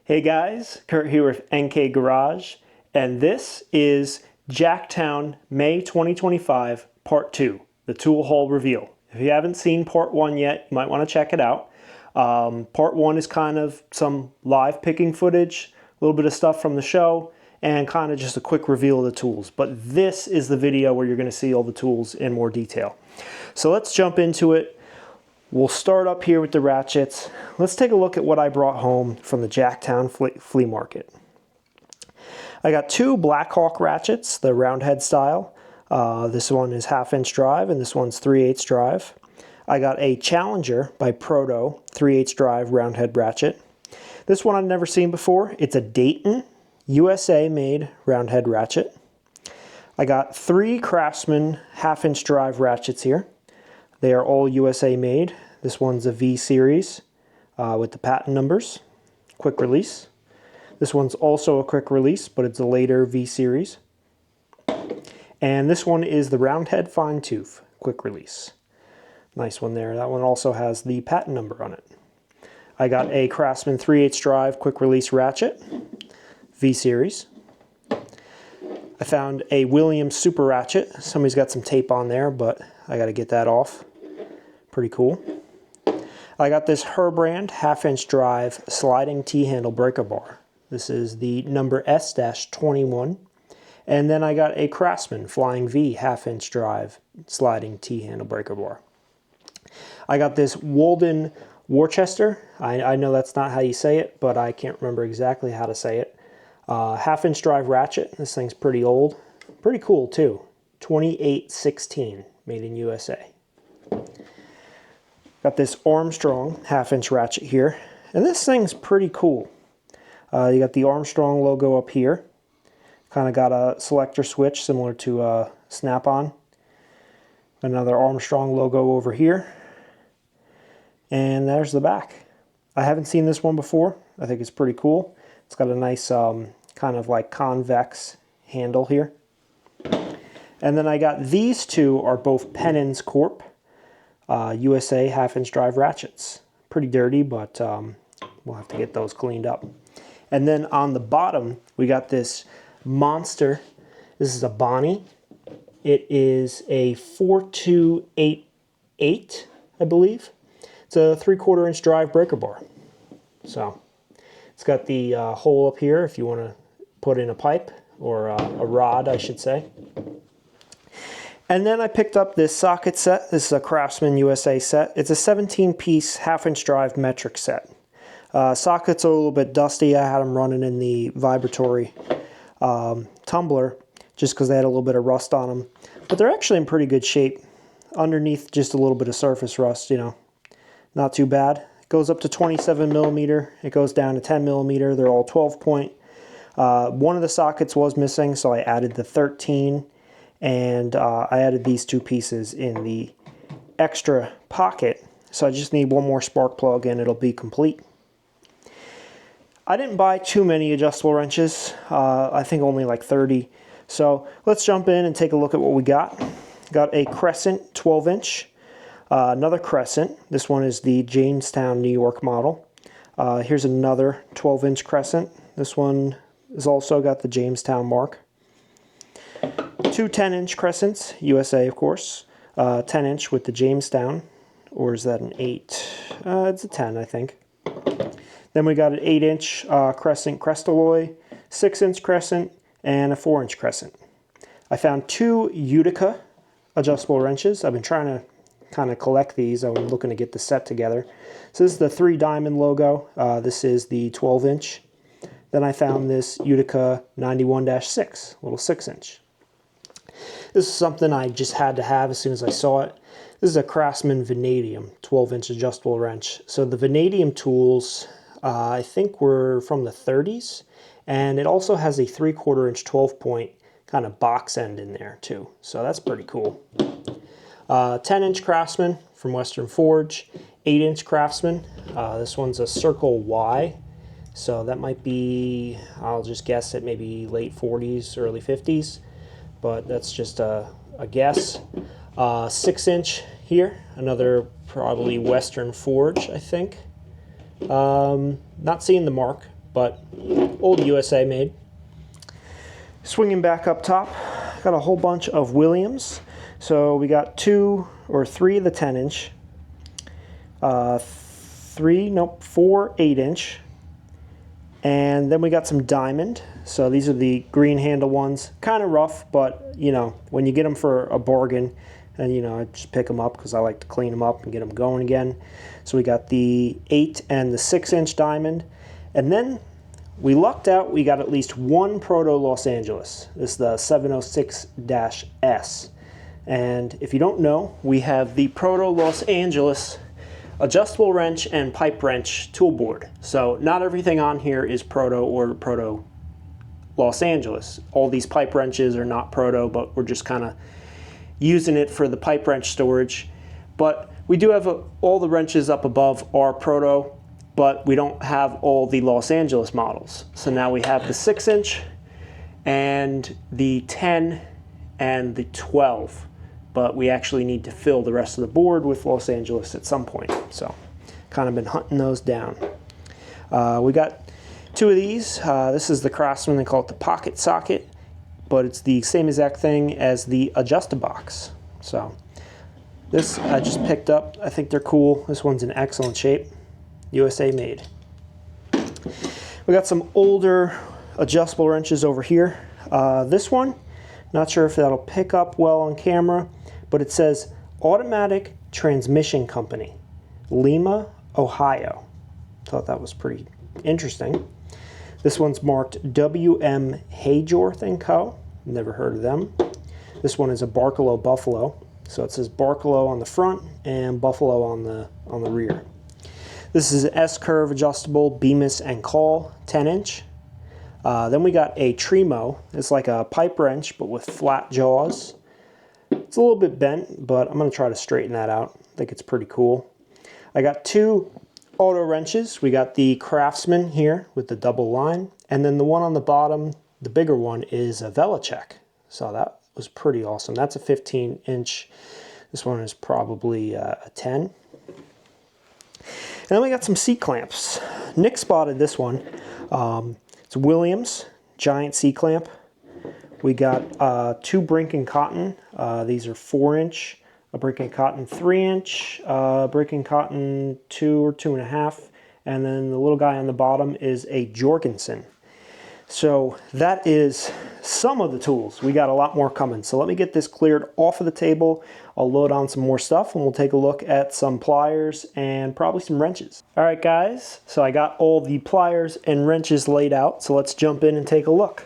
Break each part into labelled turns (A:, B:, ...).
A: Hey guys, Kurt here with NK Garage, and this is Jacktown May 2025 Part 2, the tool haul reveal. If you haven't seen Part 1 yet, you might want to check it out. Part 1 is kind of some live picking footage, a little bit of stuff from the show, and kind of just a quick reveal of the tools. But this is the video where you're going to see all the tools in more detail. So let's jump into it. We'll start up here with the ratchets. Let's take a look at what I brought home from the Jacktown Flea Market. I got two Blackhawk ratchets, the round head style. This one is 1/2" drive and this one's 3/8 drive. I got a Challenger by Proto 3/8 drive round head ratchet. This one I've never seen before. It's a Dayton, USA made round head ratchet. I got three Craftsman 1/2" drive ratchets here. They are all USA made. This one's a V series with the patent numbers, quick release. This one's also a quick release, but it's a later V series. And this one is the round head fine tooth, quick release. Nice one there. That one also has the patent number on it. I got a Craftsman 3/8 drive quick release ratchet, V series. I found a Williams super ratchet. Somebody's got some tape on there, but I got to get that off. Pretty cool. I got this Herbrand 1/2" drive sliding T-handle breaker bar. This is the number S-21. And then I got a Craftsman Flying V 1/2" drive sliding T-handle breaker bar. I got this Walden Worcester. I know that's not how you say it, but I can't remember exactly how to say it. 1/2" drive ratchet. This thing's pretty old. Pretty cool too. 2816, made in USA. Got this Armstrong 1/2" ratchet here, and this thing's pretty cool. You got the Armstrong logo up here. Kind of got a selector switch similar to Snap-on. Another Armstrong logo over here. And there's the back. I haven't seen this one before. I think it's pretty cool. It's got a nice kind of like convex handle here. And then I got these two are both Pennins Corp. USA 1/2" drive ratchets. Pretty dirty, but we'll have to get those cleaned up. And then on the bottom, we got this monster. This is a Bonnie. It is a 4288, I believe. It's a 3/4" drive breaker bar. So it's got the hole up here if you want to put in a pipe, or a rod, I should say. And then I picked up this socket set. This is a Craftsman USA set. It's a 17-piece 1/2" drive metric set. Sockets are a little bit dusty. I had them running in the vibratory tumbler just because they had a little bit of rust on them. But they're actually in pretty good shape. Underneath, just a little bit of surface rust, you know. Not too bad. It goes up to 27 millimeter. It goes down to 10 millimeter. They're all 12-point. One of the sockets was missing, so I added the 13. And I added these two pieces in the extra pocket. So I just need one more spark plug and it'll be complete. I didn't buy too many adjustable wrenches. I think only like 30. So let's jump in and take a look at what we got. Got a Crescent 12-inch. Another Crescent. This one is the Jamestown, New York model. Here's another 12-inch Crescent. This one has also got the Jamestown mark. Two 10-inch Crescents, USA of course. 10-inch with the Jamestown, or is that an 8? It's a 10, I think. Then we got an 8-inch Crescent Crestalloy, 6-inch Crescent, and a 4-inch Crescent. I found two Utica adjustable wrenches. I've been trying to kind of collect these. I'm looking to get the set together. So this is the 3 diamond logo. This is the 12-inch. Then I found this Utica 91-6, little 6-inch. This is something I just had to have as soon as I saw it. This is a Craftsman Vanadium 12-inch adjustable wrench. So the Vanadium tools, I think, were from the 30s. And it also has a 3/4" 12-point kind of box end in there too. So that's pretty cool. 10-inch Craftsman from Western Forge. 8-inch Craftsman. This one's a Circle Y. So that might be, I'll just guess it, maybe late 40s, early 50s. But that's just a guess. 6-inch here, another probably Western Forge, I think. Not seeing the mark, but old USA made. Swinging back up top, got a whole bunch of Williams. So we got 2 or 3 of the 10-inch, 4 8-inch, and then we got some diamond. So these are the green handle ones, kind of rough, but you know, when you get them for a bargain, and you know, I just pick them up because I like to clean them up and get them going again. So we got the 8 and the 6-inch diamond, and then we lucked out. We got at least one Proto Los Angeles. This is the 706-S. And if you don't know, we have the Proto Los Angeles adjustable wrench and pipe wrench tool board. So not everything on here is Proto or Proto Los Angeles. All these pipe wrenches are not Proto, but we're just kind of using it for the pipe wrench storage. But we do have all the wrenches up above are Proto, but we don't have all the Los Angeles models. So now we have the 6-inch and the 10 and the 12. But we actually need to fill the rest of the board with Los Angeles at some point. So kind of been hunting those down. We got 2 of these. This is the Craftsman. They call it the pocket socket, but it's the same exact thing as the Adjust-A-Box. So this I just picked up. I think they're cool. This one's in excellent shape. USA made. We got some older adjustable wrenches over here. This one, not sure if that'll pick up well on camera, but it says Automatic Transmission Company, Lima, Ohio. Thought that was pretty interesting. This one's marked W.M. Hayjorth & Co. Never heard of them. This one is a Barkalow Buffalo. So it says Barkalow on the front and Buffalo on the rear. This is an S-curve adjustable Bemis and Call 10-inch. Then we got a Tremo. It's like a pipe wrench, but with flat jaws. It's a little bit bent, but I'm going to try to straighten that out. I think it's pretty cool. I got 2 auto wrenches. We got the Craftsman here with the double line, and then the one on the bottom, the bigger one, is a Velocek. So that was pretty awesome. That's a 15-inch. This one is probably a 10. And then we got some C-clamps. Nick spotted this one. It's Williams giant C-clamp. We got 2 Brink & Cotton. These are 4-inch, a Brink & Cotton 3-inch, Brink & Cotton 2 or 2.5, and then the little guy on the bottom is a Jorgensen. So that is some of the tools. We got a lot more coming. So let me get this cleared off of the table. I'll load on some more stuff and we'll take a look at some pliers and probably some wrenches. All right, guys, so I got all the pliers and wrenches laid out. So let's jump in and take a look.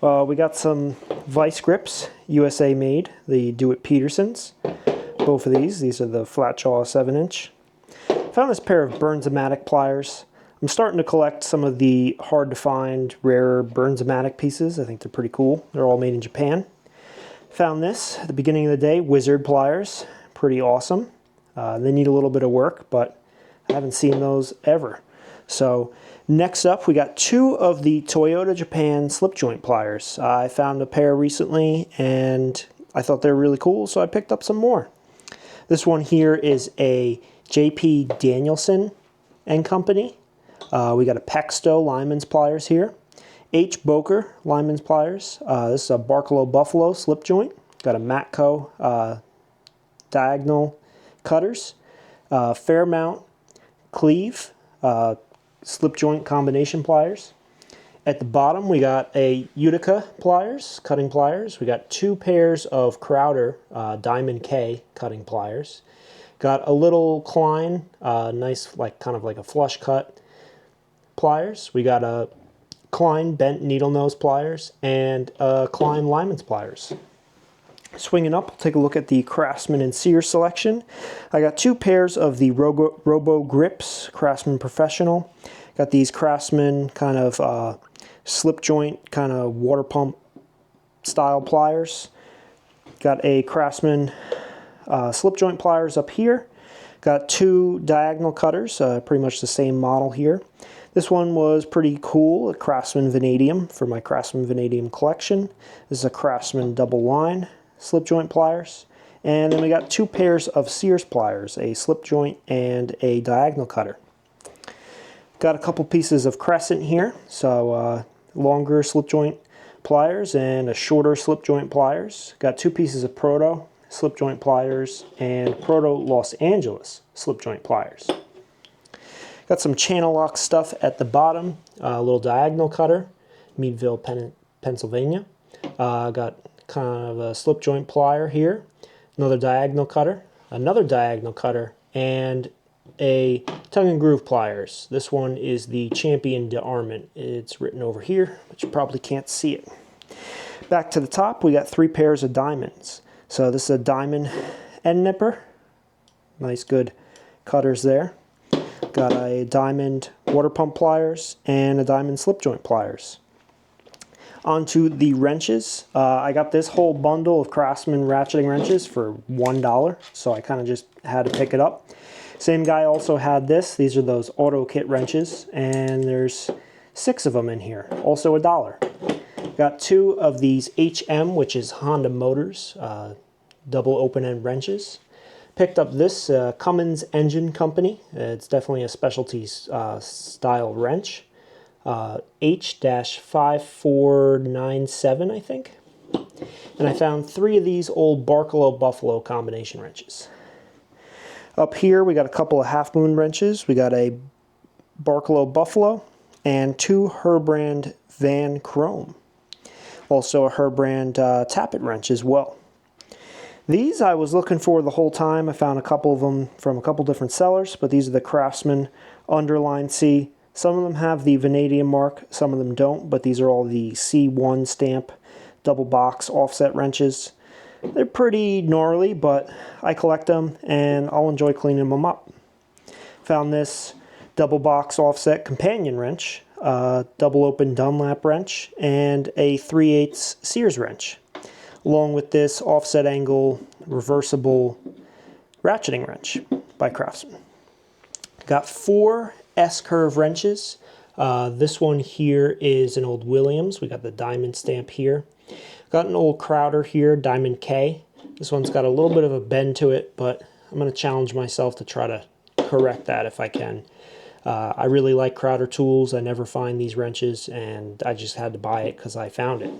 A: We got some vice grips, USA made, the Do-It Petersons. Both of these are the flat jaw 7-inch. Found this pair of Burns-O-Matic pliers. I'm starting to collect some of the hard to find, rarer Burns-O-Matic pieces. I think they're pretty cool. They're all made in Japan. Found this at the beginning of the day, Wizard pliers. Pretty awesome. They need a little bit of work, but I haven't seen those ever. So next up, we got 2 of the Toyota Japan slip joint pliers. I found a pair recently and I thought they were really cool, so I picked up some more. This one here is a J.P. Danielson & Company. We got a Pexto Lyman's pliers here. H. Boker Lyman's pliers. This is a Barkalow Buffalo slip joint. Got a Matco diagonal cutters. Fairmount Cleve slip joint combination pliers. At the bottom we got a Utica pliers, cutting pliers. We got 2 pairs of Crowder Diamond K cutting pliers. Got a little Klein, nice kind of like a flush cut pliers. We got a Klein bent needle nose pliers and a Klein Lyman's pliers. Swinging up, we'll take a look at the Craftsman and Sears selection. I got 2 pairs of the Robo Grips Craftsman Professional. Got these Craftsman kind of slip joint, kind of water pump style pliers. Got a Craftsman slip joint pliers up here. Got 2 diagonal cutters, pretty much the same model here. This one was pretty cool, a Craftsman Vanadium for my Craftsman Vanadium collection. This is a Craftsman double line slip joint pliers. And then we got 2 pairs of Sears pliers, a slip joint and a diagonal cutter. Got a couple pieces of crescent here, so longer slip joint pliers and a shorter slip joint pliers. Got 2 pieces of Proto slip joint pliers and Proto Los Angeles slip joint pliers. Got some channel lock stuff at the bottom, a little diagonal cutter, Meadville, Pennsylvania. Got kind of a slip joint plier here, another diagonal cutter, and a tongue and groove pliers. This one is the Champion D'Armont. It's written over here, but you probably can't see it. Back to the top, we got 3 pairs of diamonds. So this is a diamond end nipper. Nice good cutters there. Got a diamond water pump pliers and a diamond slip joint pliers. Onto the wrenches. I got this whole bundle of Craftsman ratcheting wrenches for $1, so I kind of just had to pick it up. Same guy also had this. These are those auto kit wrenches, and there's 6 of them in here, also $1. Got 2 of these HM, which is Honda Motors, double open end wrenches. Picked up this Cummins Engine Company. It's definitely a specialty style wrench. H-5497, I think. And I found 3 of these old Barkalow Buffalo combination wrenches. Up here we got a couple of Half Moon wrenches. We got a Barkalow Buffalo and 2 Herbrand Van Chrome. Also a Herbrand tappet wrench as well. These I was looking for the whole time. I found a couple of them from a couple different sellers, but these are the Craftsman Underline C. Some of them have the vanadium mark, some of them don't, but these are all the C1 stamp double box offset wrenches. They're pretty gnarly, but I collect them and I'll enjoy cleaning them up. Found this double box offset companion wrench, double open Dunlap wrench, and a 3/8 Sears wrench, along with this offset angle reversible ratcheting wrench by Craftsman. Got 4 S-curve wrenches. This one here is an old Williams. We got the diamond stamp here. Got an old Crowder here, Diamond K. This one's got a little bit of a bend to it, but I'm going to challenge myself to try to correct that if I can. I really like Crowder tools. I never find these wrenches, and I just had to buy it because I found it.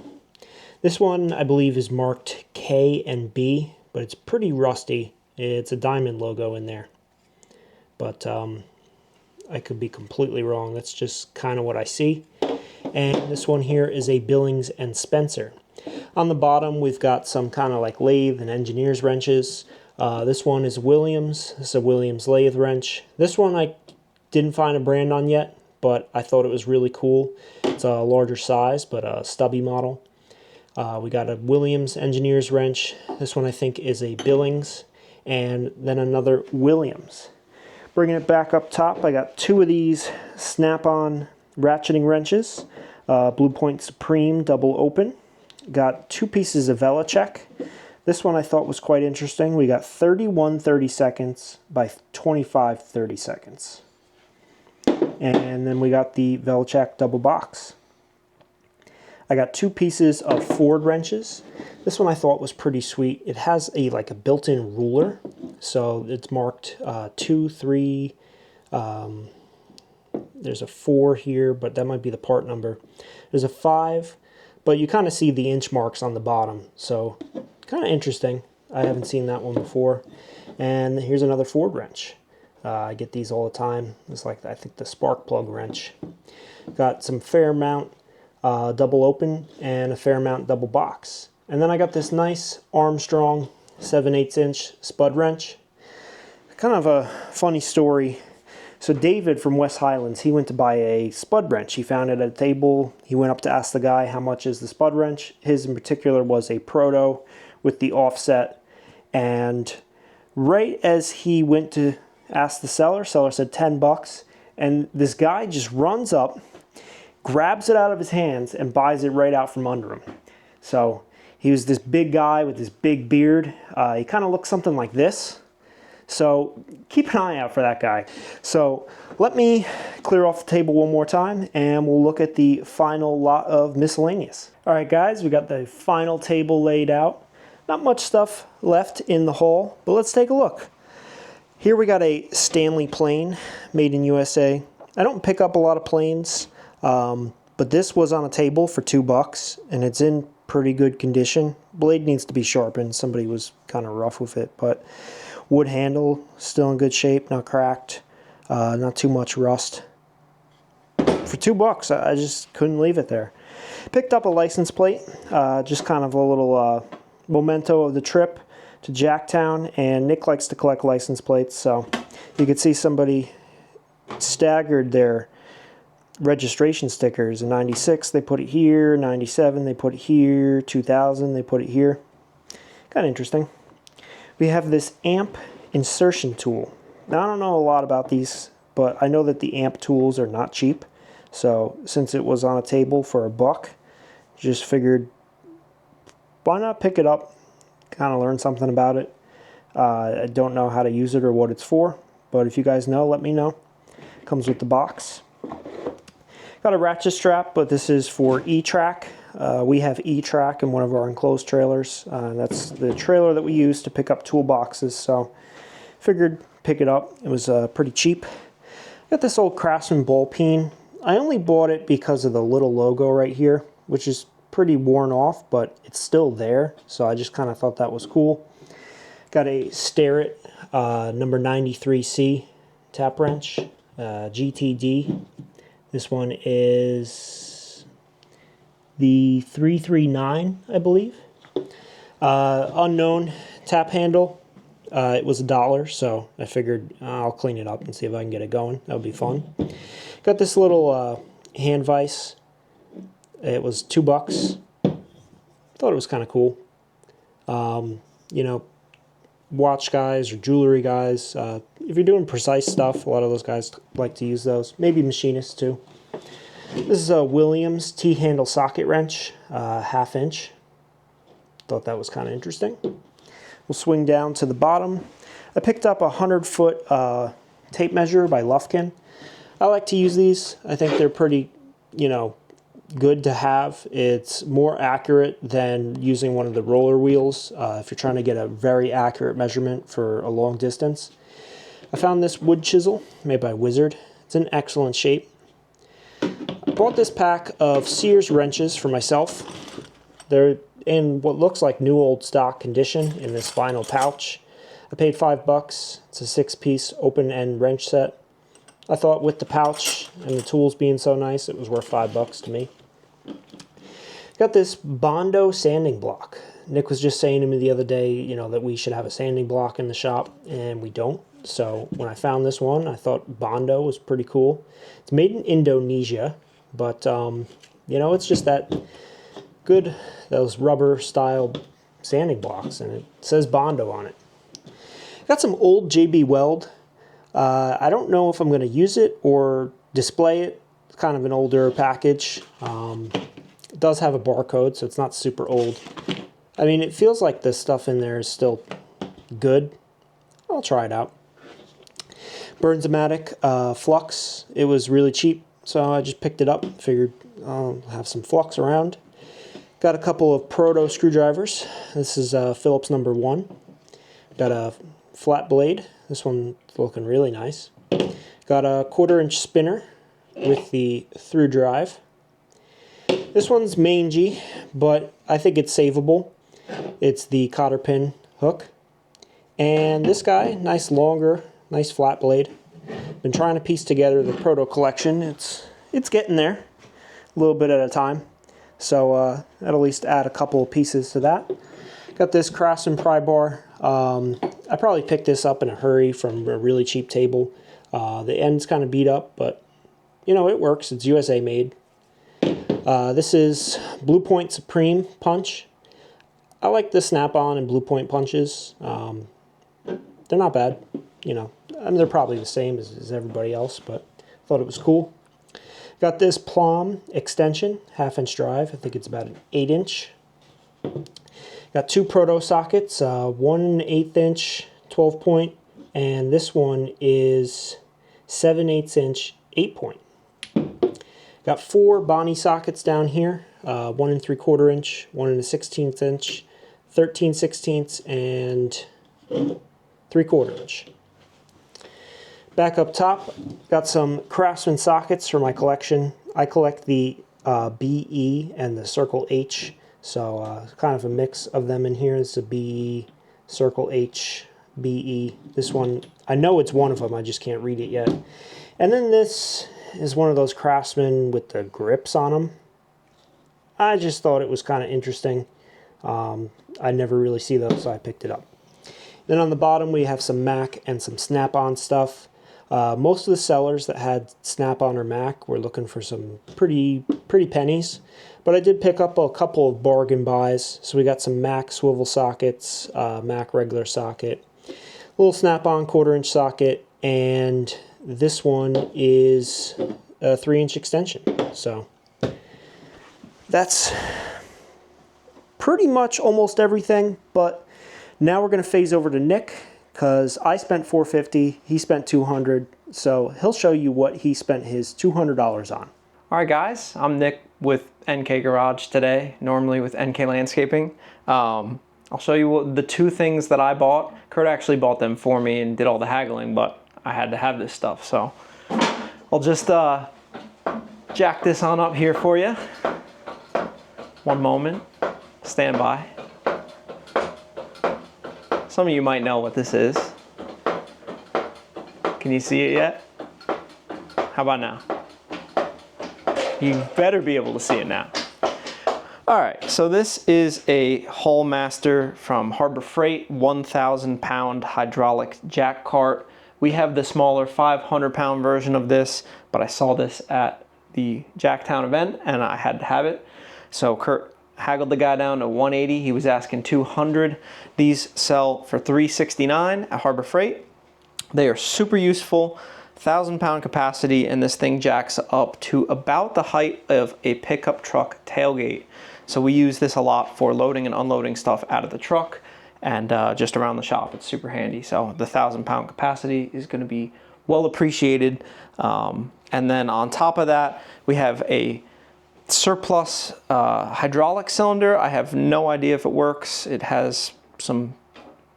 A: This one, I believe, is marked K and B, but it's pretty rusty. It's a diamond logo in there. But I could be completely wrong. That's just kind of what I see. And this one here is a Billings and Spencer. On the bottom, we've got some kind of like lathe and engineer's wrenches. This one is Williams. This is a Williams lathe wrench. This one I didn't find a brand on yet, but I thought it was really cool. It's a larger size, but a stubby model. We got a Williams engineer's wrench. This one I think is a Billings, and then another Williams. Bringing it back up top, I got 2 of these snap-on ratcheting wrenches, Blue Point Supreme double open. Got 2 pieces of Velocek. This one I thought was quite interesting. We got 31 30-seconds by 25 30-seconds. And then we got the Velocek double box. I got 2 pieces of Ford wrenches. This one I thought was pretty sweet. It has like a built-in ruler, so it's marked 2, 3. There's a 4 here, but that might be the part number. There's a 5, but you kind of see the inch marks on the bottom, so kind of interesting. I haven't seen that one before. And here's another Ford wrench. I get these all the time. It's like, I think, the spark plug wrench. Got some Fairmount double open and a Fairmount double box. And then I got this nice Armstrong 7/8 inch spud wrench. Kind of a funny story. So David from West Highlands, he went to buy a spud wrench. He found it at a table. He went up to ask the guy how much is the spud wrench. His in particular was a Proto with the offset. And right as he went to ask the seller said $10. And this guy just runs up, grabs it out of his hands, and buys it right out from under him. So he was this big guy with this big beard. He kind of looked something like this. So keep an eye out for that guy. So let me clear off the table one more time, and we'll look at the final lot of miscellaneous. All right, guys, we got the final table laid out. Not much stuff left in the haul, but let's take a look. Here we got a Stanley plane, made in USA. I don't pick up a lot of planes, but this was on a table for $2, and it's in pretty good condition. Blade needs to be sharpened. Somebody was kind of rough with it, but wood handle still in good shape, not cracked, not too much rust. For $2, I just couldn't leave it there. Picked up a license plate, just kind of a little memento of the trip to Jacktown, and Nick likes to collect license plates, so you could see somebody staggered their registration stickers. In 96 they put it here, 97 they put it here, 2000 they put it here. Kind of interesting. We have this amp insertion tool. Now I don't know a lot about these, but I know that the amp tools are not cheap. So since it was on a table for $1, just figured why not pick it up, kind of learn something about it. I don't know how to use it or what it's for, but if you guys know, let me know. Comes with the box. Got a ratchet strap, but this is for E-Track. We have E-Track in one of our enclosed trailers. That's the trailer that we use to pick up toolboxes, so figured pick it up. It was pretty cheap. Got this old Craftsman ball peen. I only bought it because of the little logo right here, which is pretty worn off, but it's still there, so I just kind of thought that was cool. Got a Starrett number 93C tap wrench, GTD. This one is the 339, I believe. Unknown tap handle. It was $1, so I figured I'll clean it up and see if I can get it going. That would be fun. Got this little hand vise. It was $2. Thought it was kind of cool. You know, watch guys or jewelry guys, if you're doing precise stuff, a lot of those guys like to use those. Maybe machinists too. This is a Williams T-handle socket wrench, 1/2 inch. Thought that was kind of interesting. We'll swing down to the bottom. I picked up a 100-foot tape measure by Lufkin. I like to use these. I think they're pretty, you know, good to have. It's more accurate than using one of the roller wheels if you're trying to get a very accurate measurement for a long distance. I found this wood chisel made by Wizard. It's in excellent shape. I bought this pack of Sears wrenches for myself. They're in what looks like new old stock condition in this vinyl pouch. I paid $5. It's a 6-piece open-end wrench set. I thought with the pouch and the tools being so nice, it was worth $5 to me. Got this Bondo sanding block. Nick was just saying to me the other day, you know, that we should have a sanding block in the shop, and we don't. So when I found this one, I thought Bondo was pretty cool. It's made in Indonesia, but, you know, it's just that good, those rubber style sanding blocks, and it says Bondo on it. Got some old JB Weld. I don't know if I'm going to use it or display it. It's kind of an older package. It does have a barcode, so it's not super old. I mean, it feels like the stuff in there is still good. I'll try it out. Burns-O-Matic flux. It was really cheap, so I just picked it up. Figured I'll have some flux around. Got a couple of Proto screwdrivers. This is Phillips number 1. Got a flat blade. This one's looking really nice. Got a 1/4 inch spinner with the through drive. This one's mangy, but I think it's savable. It's the cotter pin hook. And this guy, nice longer, nice flat blade. Been trying to piece together the Proto collection. It's getting there, a little bit at a time. So that'll at least add a couple of pieces to that. Got this Craftsman pry bar. I probably picked this up in a hurry from a really cheap table. The end's kind of beat up, but you know, it works. It's USA made. This is Blue Point Supreme punch. I like the snap-on and Blue Point punches. They're not bad, you know. I mean, they're probably the same as everybody else, but I thought it was cool. Got this Plum extension, 1/2 inch drive. I think it's about an 8 inch. Got 2 Proto sockets, one 1/8 inch 12 point, and this one is 7/8 inch 8 point. Got 4 Bonnie sockets down here, 1 3/4 inch, 1 1/16 inch, 13/16, and 3/4 inch. Back up top, got some Craftsman sockets for my collection. I collect the BE and the Circle H, so kind of a mix of them in here. This is a BE, Circle H, BE. This one, I know it's one of them, I just can't read it yet. And then this is one of those Craftsman with the grips on them. I just thought it was kind of interesting. I never really see those, so I picked it up. Then on the bottom we have some Mac and some Snap-on stuff. Most of the sellers that had Snap-on or Mac were looking for some pretty pennies, but I did pick up a couple of bargain buys. So we got some Mac swivel sockets, Mac regular socket, little Snap-on 1/4-inch socket, and this one is a 3-inch extension. So that's pretty much almost everything, but now we're going to phase over to Nick, because I spent $450, he spent $200, so he'll show you what he spent his $200 on.
B: All right, guys, I'm Nick with NK Garage today, normally with NK Landscaping. I'll show you the two things that I bought. Kurt actually bought them for me and did all the haggling, but I had to have this stuff, so I'll just jack this on up here for you. One moment, stand by. Some of you might know what this is. Can you see it yet? How about now? You better be able to see it now. All right, so this is a Haul Master from Harbor Freight, 1,000-pound hydraulic jack cart. We have the smaller 500-pound version of this, but I saw this at the Jacktown event and I had to have it. So Kurt haggled the guy down to 180. He was asking 200. These sell for $369 at Harbor Freight. They are super useful, 1,000-pound capacity, and this thing jacks up to about the height of a pickup truck tailgate. So we use this a lot for loading and unloading stuff out of the truck and just around the shop. It's super handy. So the 1,000-pound capacity is going to be well appreciated. And then on top of that, we have a surplus hydraulic cylinder. I have no idea if it works. It has some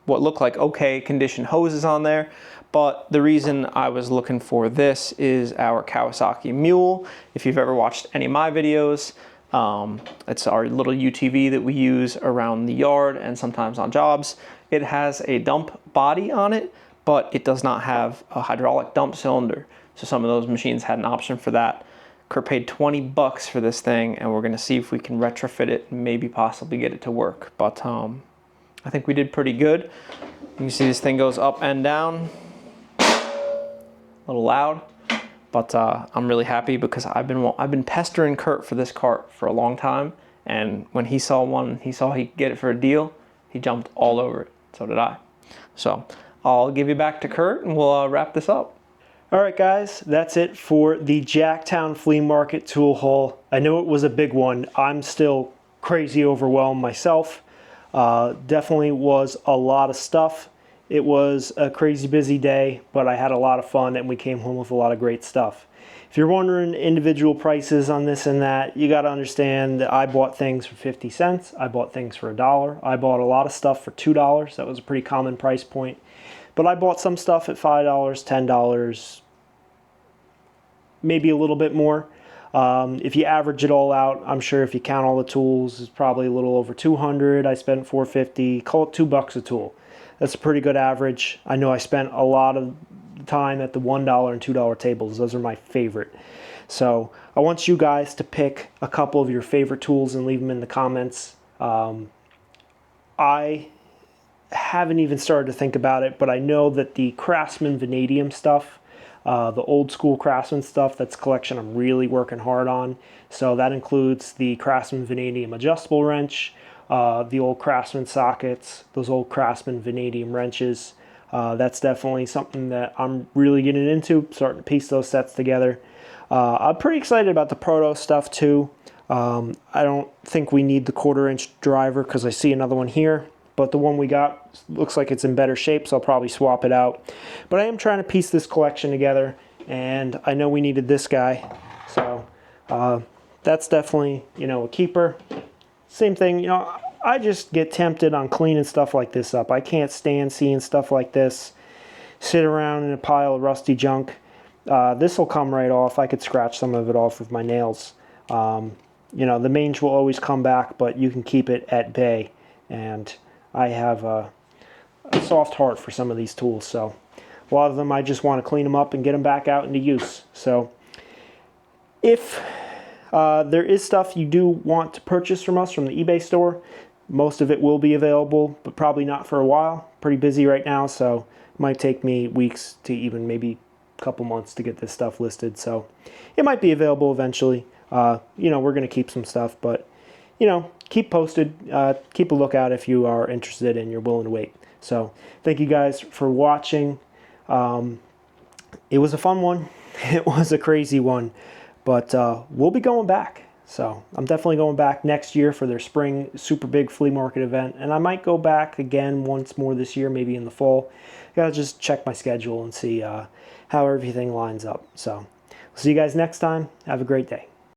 B: what look like okay condition hoses on there, but the reason I was looking for this is our Kawasaki Mule. If you've ever watched any of my videos, it's our little UTV that we use around the yard and sometimes on jobs. It has a dump body on it, but it does not have a hydraulic dump cylinder. So some of those machines had an option for that. Kurt paid 20 bucks for this thing, and we're gonna see if we can retrofit it and maybe possibly get it to work. But I think we did pretty good. You can see this thing goes up and down. A little loud, but I'm really happy because I've been pestering Kurt for this cart for a long time, and when he saw one, he saw he could get it for a deal, he jumped all over it. So did I. So I'll give you back to Kurt and we'll wrap this up.
A: All right, guys, that's it for the Jacktown Flea Market tool haul. I know it was a big one. I'm still crazy overwhelmed myself. Definitely was a lot of stuff. It was a crazy busy day, but I had a lot of fun and we came home with a lot of great stuff. If you're wondering individual prices on this and that, you got to understand that I bought things for 50 cents. I bought things for $1. I bought a lot of stuff for $2. That was a pretty common price point. But I bought some stuff at $5, $10, maybe a little bit more. If you average it all out, I'm sure if you count all the tools, it's probably a little over 200. I spent $450. Call it $2 a tool. That's a pretty good average. I know I spent a lot of time at the $1 and $2 tables. Those are my favorite. So I want you guys to pick a couple of your favorite tools and leave them in the comments. I haven't even started to think about it, but I know that the Craftsman vanadium stuff, the old school Craftsman stuff, that's a collection I'm really working hard on. So that includes the Craftsman vanadium adjustable wrench, the old Craftsman sockets, those old Craftsman vanadium wrenches. That's definitely something that I'm really getting into, starting to piece those sets together. I'm pretty excited about the Proto stuff too. I don't think we need the 1/4-inch driver because I see another one here. But the one we got looks like it's in better shape, so I'll probably swap it out. But I am trying to piece this collection together, and I know we needed this guy. So that's definitely, a keeper. Same thing, I just get tempted on cleaning stuff like this up. I can't stand seeing stuff like this. sit around in a pile of rusty junk. This will come right off. I could scratch some of it off with my nails. You know, the mange will always come back, but you can keep it at bay. And I have a soft heart for some of these tools, so a lot of them I just want to clean them up and get them back out into use. So if there is stuff you do want to purchase from us from the eBay store, most of it will be available, but probably not for a while. Pretty busy right now, so it might take me weeks to even maybe a couple months to get this stuff listed. So it might be available eventually. You know, we're going to keep some stuff, but you know, keep posted. Keep a lookout if you are interested and you're willing to wait. So thank you guys for watching. It was a fun one. It was a crazy one, but we'll be going back. So I'm definitely going back next year for their spring super big flea market event, and I might go back again once more this year, maybe in the fall. Gotta just check my schedule and see how everything lines up. So we'll see you guys next time. Have a great day.